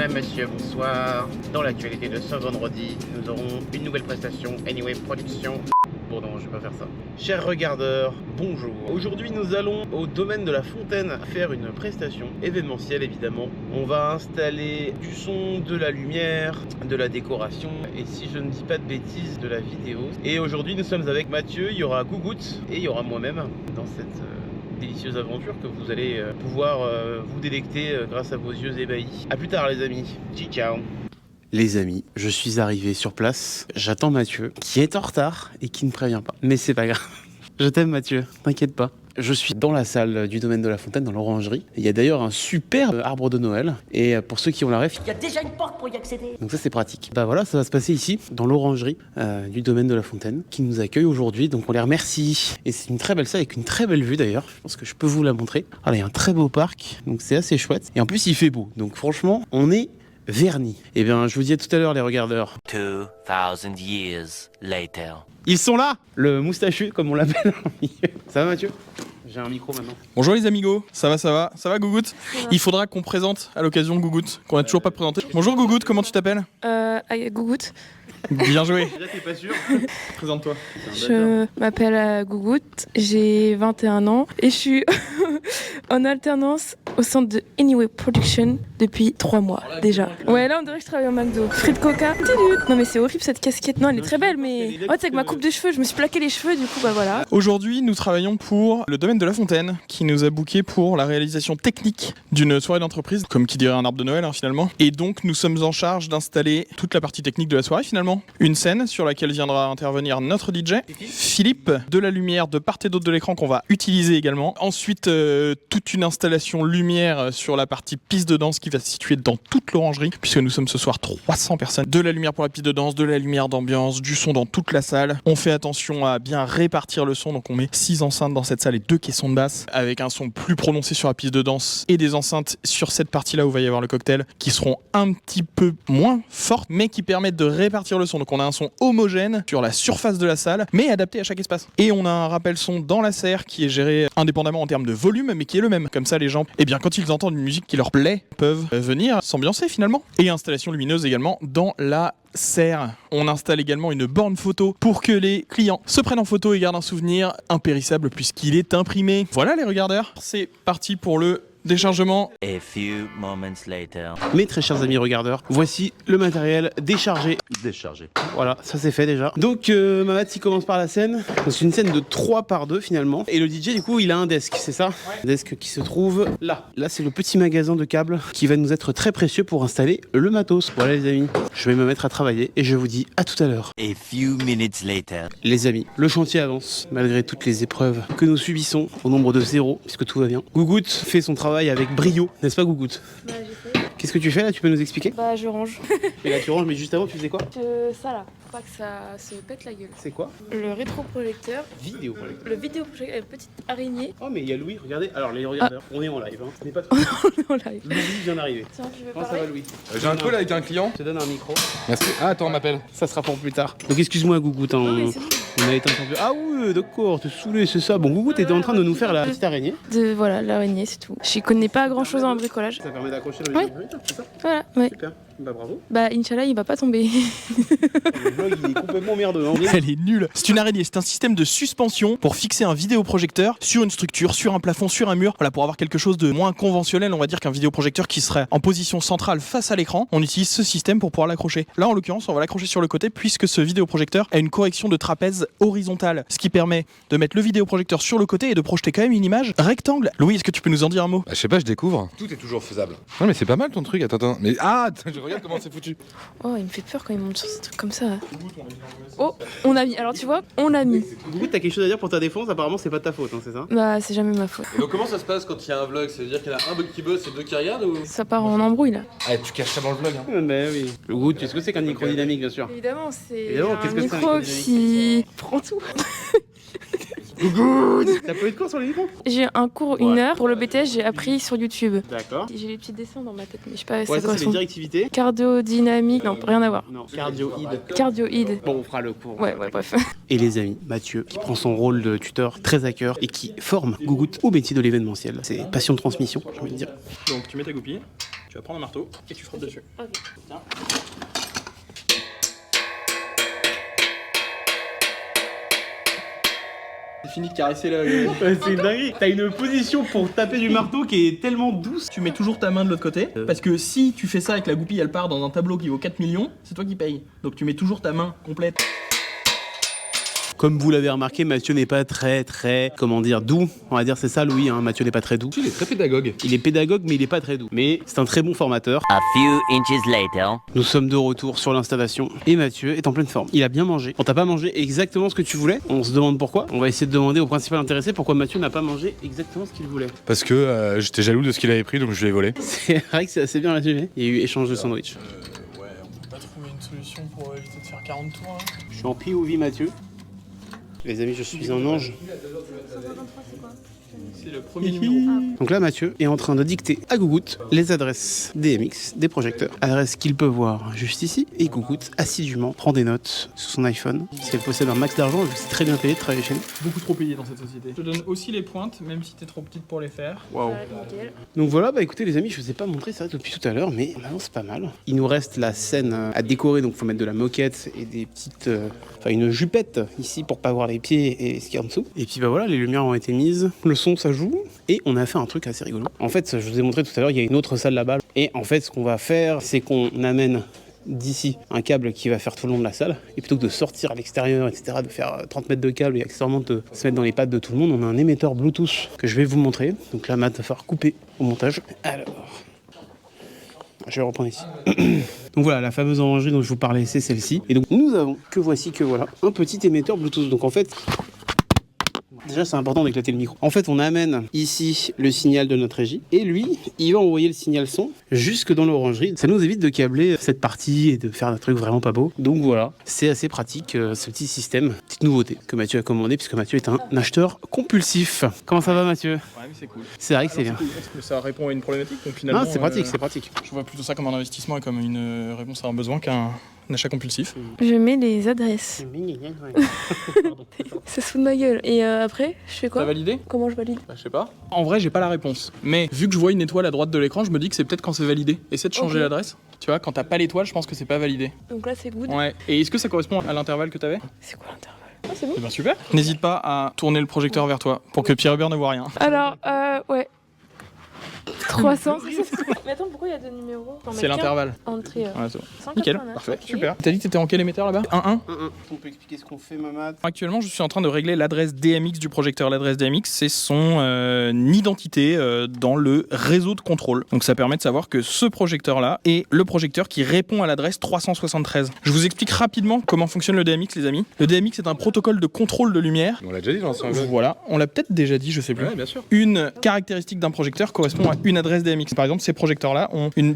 Mesdames, messieurs, bonsoir. Dans l'actualité de ce vendredi, nous aurons une nouvelle prestation, Anyway Production. Bon non, je vais pas faire ça. Chers regardeurs, bonjour. Aujourd'hui, nous allons au domaine de la Fontaine faire une prestation événementielle, évidemment. On va installer du son, de la lumière, de la décoration et, si je ne dis pas de bêtises, de la vidéo. Et aujourd'hui, nous sommes avec Mathieu, il y aura Gougout et il y aura moi-même dans cette délicieuse aventure que vous allez pouvoir vous délecter grâce à vos yeux ébahis. A plus tard, les amis. Ciao. Les amis, je suis arrivé sur place. J'attends Mathieu, qui est en retard et qui ne prévient pas. Mais c'est pas grave. Je t'aime Mathieu, t'inquiète pas. Je suis dans la salle du domaine de la Fontaine, dans l'orangerie. Il y a d'ailleurs un super arbre de Noël. Et pour ceux qui ont la ref, il y a déjà une porte pour y accéder. donc ça c'est pratique. Bah voilà, ça va se passer ici, dans l'orangerie du domaine de la Fontaine, qui nous accueille aujourd'hui. Donc on les remercie. Et c'est une très belle salle avec une très belle vue d'ailleurs. Je pense que je peux vous la montrer. Voilà, il y a un très beau parc, donc c'est assez chouette. Et en plus il fait beau. Donc franchement, on est vernis. Eh bien, je vous disais tout à l'heure, les regardeurs. 2000 years later. Ils sont là, le moustachu, comme on l'appelle. Ça va, Mathieu? J'ai un micro maintenant. Bonjour les amigos, ça va Gougout? Il faudra qu'on présente à l'occasion Gougout, qu'on a toujours pas présenté. Bonjour Gougout, comment tu t'appelles? Gougout. Bien joué. Déjà, t'es pas sûr? Présente-toi. Je m'appelle Gougout, j'ai 21 ans et je suis en alternance au centre de Anyway Production depuis 3 mois déjà. Ouais, là on dirait que je travaille au McDo. Frites Coca. Non mais c'est horrible cette casquette. Non, elle est très belle mais en fait avec ma coupe de cheveux, je me suis plaqué les cheveux du coup bah voilà. Aujourd'hui, nous travaillons pour le domaine de la Fontaine qui nous a booké pour la réalisation technique d'une soirée d'entreprise, comme qui dirait un arbre de Noël finalement. Et donc nous sommes en charge d'installer toute la partie technique de la soirée finalement. Une scène sur laquelle viendra intervenir notre DJ, Philippe, de la lumière de part et d'autre de l'écran qu'on va utiliser également. Ensuite, toute une installation lumière sur la partie piste de danse qui va se situer dans toute l'orangerie, puisque nous sommes ce soir 300 personnes. De la lumière pour la piste de danse, de la lumière d'ambiance, du son dans toute la salle. On fait attention à bien répartir le son, donc on met 6 enceintes dans cette salle et 2 caissons de basse, avec un son plus prononcé sur la piste de danse et des enceintes sur cette partie-là où va y avoir le cocktail, qui seront un petit peu moins fortes, mais qui permettent de répartir le son. Donc on a un son homogène sur la surface de la salle, mais adapté à chaque espace. Et on a un rappel son dans la serre qui est géré indépendamment en termes de volume, mais qui est le même. Comme ça, les gens, eh bien, quand ils entendent une musique qui leur plaît, peuvent venir s'ambiancer finalement. Et installation lumineuse également dans la serre. On installe également une borne photo pour que les clients se prennent en photo et gardent un souvenir impérissable puisqu'il est imprimé. Voilà les regardeurs, c'est parti pour le déchargement. A few moments later. Mes très chers amis regardeurs, voici le matériel déchargé. Voilà, ça c'est fait déjà. Donc Mamat, il commence par la scène. C'est une scène de 3x2 finalement. Et le DJ du coup il a un desk, c'est ça? Un desk qui se trouve là. Là c'est le petit magasin de câbles qui va nous être très précieux pour installer le matos. Voilà les amis, je vais me mettre à travailler et je vous dis à tout à l'heure. A few minutes later. Les amis, le chantier avance malgré toutes les épreuves que nous subissons au nombre de 0 puisque tout va bien. Gougout fait son travail avec brio, n'est-ce pas Gougout? Bah j'ai fait. Qu'est-ce que tu fais là? Tu peux nous expliquer? Bah je range. Et là tu ranges, mais juste avant tu faisais quoi? Ça là, faut pas que ça se pète la gueule. C'est quoi? Le rétroprojecteur, Vidéo. le vidéoprojecteur, petite araignée. Oh mais il y a Louis, regardez. Alors les regardeurs, on est en live, hein. Ce n'est pas tout. On live. Louis vient d'arriver. Tiens, tu veux Comment ça parler va Louis? J'ai un call avec un client. Je te donne un micro. Merci. Ah, attends, on m'appelle. Ça sera pour plus tard. Donc excuse-moi Gougout, hein. mais c'est bon. On a été un peu... Ah oui, d'accord, t'es saoulé, c'est ça. Bon Gougout était en train de nous faire la petite araignée. Voilà, l'araignée, c'est tout. Je connais pas grand chose en bricolage. Ça permet d'accrocher le Ouais. vidéo, c'est ça? Voilà, ouais. Super. Bah bravo. Bah, Inch'Allah, il va pas tomber. Le vlog il est complètement merdeux. Hein. Elle est nulle. C'est une araignée, c'est un système de suspension pour fixer un vidéoprojecteur sur une structure, sur un plafond, sur un mur. Voilà, pour avoir quelque chose de moins conventionnel, on va dire qu'un vidéoprojecteur qui serait en position centrale face à l'écran. On utilise ce système pour pouvoir l'accrocher. Là, en l'occurrence, on va l'accrocher sur le côté puisque ce vidéoprojecteur a une correction de trapèze horizontale, ce qui permet de mettre le vidéoprojecteur sur le côté et de projeter quand même une image rectangle. Louis, est-ce que tu peux nous en dire un mot? Bah, je sais pas, je découvre. Tout est toujours faisable. Non, mais c'est pas mal ton truc, attends. Mais je regarde comment c'est foutu. Oh, il me fait peur quand il monte sur ces trucs comme ça. Oh, on a mis. Alors, tu vois, on l'a mis. Gougout, t'as quelque chose à dire pour ta défense? Apparemment, c'est pas de ta faute, hein, c'est ça? Bah, c'est jamais ma faute. Et donc comment ça se passe quand il y a un vlog? Ça veut dire qu'il y en a un qui bosse et deux qui regardent ou... Ça part en embrouille là. Ah, tu caches ça dans le vlog, hein. Bah oui. Le Gougout, tu sais ce que c'est qu'un micro dynamique, bien sûr? Évidemment, c'est Évidemment, qu'est-ce un que c'est un micro micro qui prend tout. Gougout! T'as pas eu de cours sur les micros? J'ai un cours 1 heure. Pour le BTS, j'ai appris sur YouTube. D'accord. J'ai les petits dessins dans ma tête, mais je sais pas Ouais, ça ça c'est les correspond. directivités. Cardio-dynamique, non, rien à voir. Non, cardioïde. Cardioïde. Bon, on fera le cours. Ouais, bref. Et les amis, Mathieu, qui prend son rôle de tuteur très à cœur et qui forme Gougout au métier de l'événementiel. C'est passion de transmission, j'ai envie de dire. Donc tu mets ta goupille, tu vas prendre un marteau et tu frottes dessus. Ok. Tiens. C'est fini de caresser la... Ouais, c'est une dinguerie. T'as une position pour taper du marteau qui est tellement douce. Tu mets toujours ta main de l'autre côté, parce que si tu fais ça avec la goupille, elle part dans un tableau qui vaut 4 millions, c'est toi qui payes. Donc tu mets toujours ta main complète. Comme vous l'avez remarqué, Mathieu n'est pas très, comment dire, doux. On va dire c'est ça, Louis, hein. Mathieu n'est pas très doux. Il est très pédagogue. Il est pédagogue, mais il est pas très doux. Mais c'est un très bon formateur. A few inches later. Nous sommes de retour sur l'installation et Mathieu est en pleine forme. Il a bien mangé. On t'a pas mangé exactement ce que tu voulais. On se demande pourquoi. On va essayer de demander au principal intéressé pourquoi Mathieu n'a pas mangé exactement ce qu'il voulait. Parce que j'étais jaloux de ce qu'il avait pris, donc je l'ai volé. C'est vrai que c'est assez bien résumé. Il y a eu échange de sandwich. Ouais, on peut pas trouver une solution pour éviter de faire 40 tours. Hein. Je suis en POV Mathieu. Les amis, je suis un ange. C'est le premier numéro. Donc là, Mathieu est en train de dicter à Gougout les adresses DMX, des projecteurs. Adresse qu'il peut voir juste ici. Et Gougout, assidûment, prend des notes sur son iPhone. Si elle possède un max d'argent, elle sait très bien payé de travailler chez nous. Beaucoup trop payé dans cette société. Je te donne aussi les pointes, même si t'es trop petite pour les faire. Waouh. Donc voilà, bah écoutez les amis, je vous ai pas montré ça depuis tout à l'heure, mais on avance pas mal. Il nous reste la scène à décorer, donc faut mettre de la moquette et des petites... Enfin une jupette ici pour pas voir les pieds et ce qu'il y a en dessous. Et puis bah voilà, les lumières ont été mises, le son ça joue, et on a fait un truc assez rigolo. En fait, je vous ai montré tout à l'heure, il y a une autre salle là-bas, et en fait ce qu'on va faire, c'est qu'on amène d'ici un câble qui va faire tout le long de la salle, et plutôt que de sortir à l'extérieur, etc., de faire 30 mètres de câble et accessoirement de se mettre dans les pattes de tout le monde, on a un émetteur Bluetooth que je vais vous montrer. Donc là, Matt va falloir couper au montage. Alors, je vais reprendre ici. Donc voilà, la fameuse orangerie dont je vous parlais, c'est celle-ci. Et donc nous avons, que voilà, un petit émetteur Bluetooth. Donc en fait, déjà c'est important d'éclater le micro. En fait, on amène ici le signal de notre régie et lui, il va envoyer le signal son jusque dans l'orangerie. Ça nous évite de câbler cette partie et de faire un truc vraiment pas beau. Donc voilà, c'est assez pratique ce petit système. Petite nouveauté que Mathieu a commandé puisque Mathieu est un acheteur compulsif. Comment ça va Mathieu ? Ouais, mais c'est cool. C'est vrai que c'est bien. Cool parce que ça répond à une problématique, donc finalement... Ah, c'est pratique, c'est pratique. Je vois plutôt ça comme un investissement et comme une réponse à un besoin qu'un achat compulsif. Je mets les adresses. Ça se fout de ma gueule. Et après, je fais quoi? T'as validé? Comment je valide? Bah, je sais pas. En vrai, j'ai pas la réponse. Mais vu que je vois une étoile à droite de l'écran, je me dis que c'est peut-être quand c'est validé. Essaie de changer Ok. l'adresse. Tu vois, quand t'as pas l'étoile, je pense que c'est pas validé. Donc là, c'est good. Ouais. Et est-ce que ça correspond à l'intervalle que t'avais? C'est quoi l'intervalle? Ah, c'est bon. Eh ben super. N'hésite pas à tourner le projecteur vers toi pour que Pierre Hubert ne voit rien. Alors, ouais. 300. Mais attends, pourquoi il y a deux numéros? C'est l'intervalle. Entrée. Ouais, c'est bon. 189, Nickel, parfait, ok. super. T'as dit que t'étais en quel émetteur là-bas? 1-1. On peut expliquer ce qu'on fait, Mamad? Actuellement, je suis en train de régler l'adresse DMX du projecteur. L'adresse DMX, c'est son identité dans le réseau de contrôle. Donc ça permet de savoir que ce projecteur-là est le projecteur qui répond à l'adresse 373. Je vous explique rapidement comment fonctionne le DMX, les amis. Le DMX est un protocole de contrôle de lumière. On l'a déjà dit dans l'ancien vlog. Voilà, on l'a peut-être déjà dit, je sais plus. Ouais, bien sûr. Une caractéristique d'un projecteur correspond à une adresse DMX. Par exemple, ces projecteurs-là ont une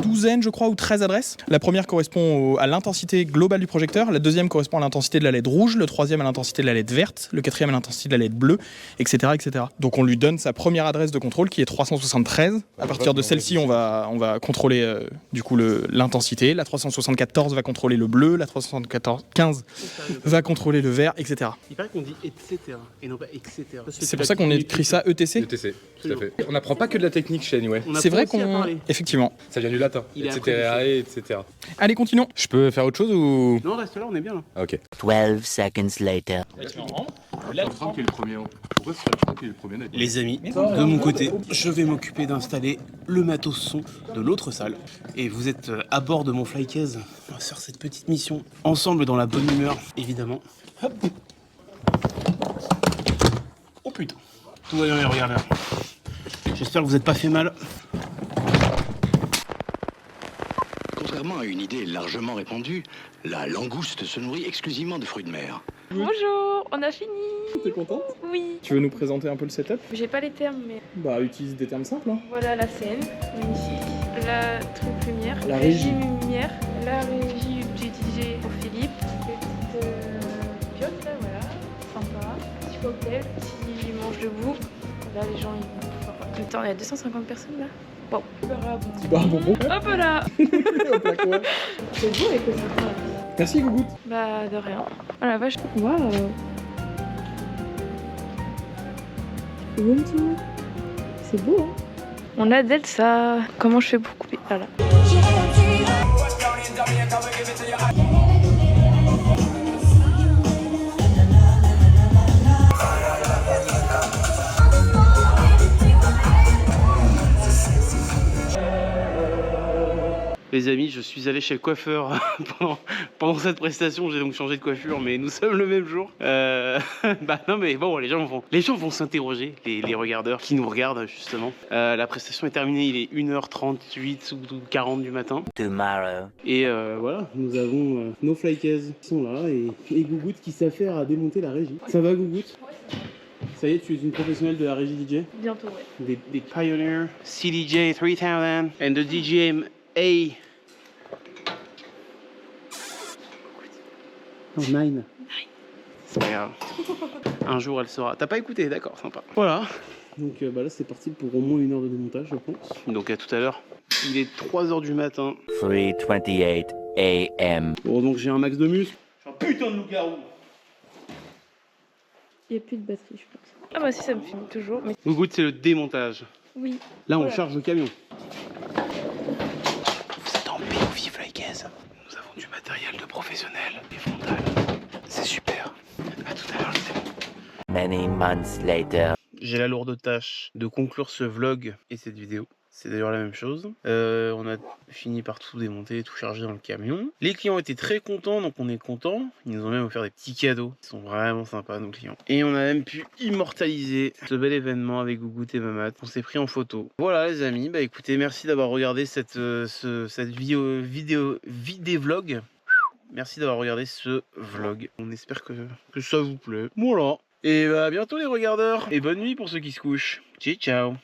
douzaine, je crois, ou 13 adresses. La première correspond à l'intensité globale du projecteur, la deuxième correspond à l'intensité de la LED rouge, le troisième à l'intensité de la LED verte, le quatrième à l'intensité de la LED bleue, etc., etc. Donc on lui donne sa première adresse de contrôle qui est 373. À partir de celle-ci, on va contrôler du coup l'intensité. La 374 va contrôler le bleu, la 375 va contrôler le vert, etc. Il paraît qu'on dit etc. et non pas etc. C'est pour ça qu'on écrit ça ETC. ETC, tout à fait. On n'apprend pas que de la technique chez Anyway. C'est vrai qu'on... Effectivement. Ça vient du latin, Il est etc. etc. Allez, continuons. Je peux faire autre chose ou... Non, reste là, on est bien là. Ah, ok. 12 seconds later. Franck est le premier. Pourquoi c'est Franck qui est le premier? Les amis, de mon côté, je vais m'occuper d'installer le matos son de l'autre salle. Et vous êtes à bord de mon flycase sur cette petite mission. Ensemble dans la bonne humeur, évidemment. Hop. Oh putain. Tout va bien, regardez. J'espère que vous n'êtes pas fait mal. Contrairement à une idée largement répandue, la langouste se nourrit exclusivement de fruits de mer. Bonjour, on a fini. T'es contente? Oui. Tu veux nous présenter un peu le setup? J'ai pas les termes, mais Bah, utilise des termes simples. Hein. voilà la scène, magnifique. La truc lumière, La régie. lumière, la régie du DJ pour Philippe, les petites piottes là, voilà, sympa. Petit cocktail, petit mange debout. Là, les gens ils vont pouvoir. Attends, il y a 250 personnes là. Bon, Petit bar bonbon. hop là. Hop là, quoi. C'est beau avec les enfants. Merci, Gougout. Bah, de rien. Oh la vache. Waouh. Room tour. C'est beau, hein. On a Delsa. Comment je fais pour couper? Voilà. Les amis, je suis allé chez le coiffeur pendant cette prestation, j'ai donc changé de coiffure, mais nous sommes le même jour. Bah non mais bon, les gens vont s'interroger, les regardeurs qui nous regardent justement. La prestation est terminée, il est 1h38 ou 40 du matin. Tomorrow. Et voilà, nous avons nos flycases qui sont là et Gougout qui s'affaire à démonter la régie. Ça va Gougout? Ça y est, tu es une professionnelle de la régie DJ? Bientôt, ouais. Des Pioneer CDJ 3000 and the DJM A. Non, 9. C'est pas grave. Un jour elle sera. T'as pas écouté, d'accord, sympa. Voilà. Donc bah là c'est parti pour au moins 1 heure de démontage je pense. Donc à tout à l'heure. Il est 3h du matin. 3:28 a.m. Bon donc j'ai un max de muscles. Je suis un putain de loup-garou. Il n'y a plus de batterie je pense. Ah bah si ça me filme toujours. Mais... Gougout c'est le démontage. Oui. Là on Voilà. charge le camion. Vous êtes en POV Flycase. Nous avons du matériel de professionnel, des frontales. C'est super. À tout à l'heure les amis. Many months later. J'ai la lourde tâche de conclure ce vlog et cette vidéo. C'est d'ailleurs la même chose. On a fini par tout démonter, tout charger dans le camion. Les clients étaient très contents, donc on est contents. Ils nous ont même offert des petits cadeaux. Ils sont vraiment sympas, nos clients. Et on a même pu immortaliser ce bel événement avec Gougout et Mamat. On s'est pris en photo. Voilà les amis, bah écoutez, merci d'avoir regardé cette vidéo vlog. Merci d'avoir regardé ce vlog. On espère que ça vous plaît. Voilà. Et bah à bientôt les regardeurs. Et bonne nuit pour ceux qui se couchent. Ciao ciao.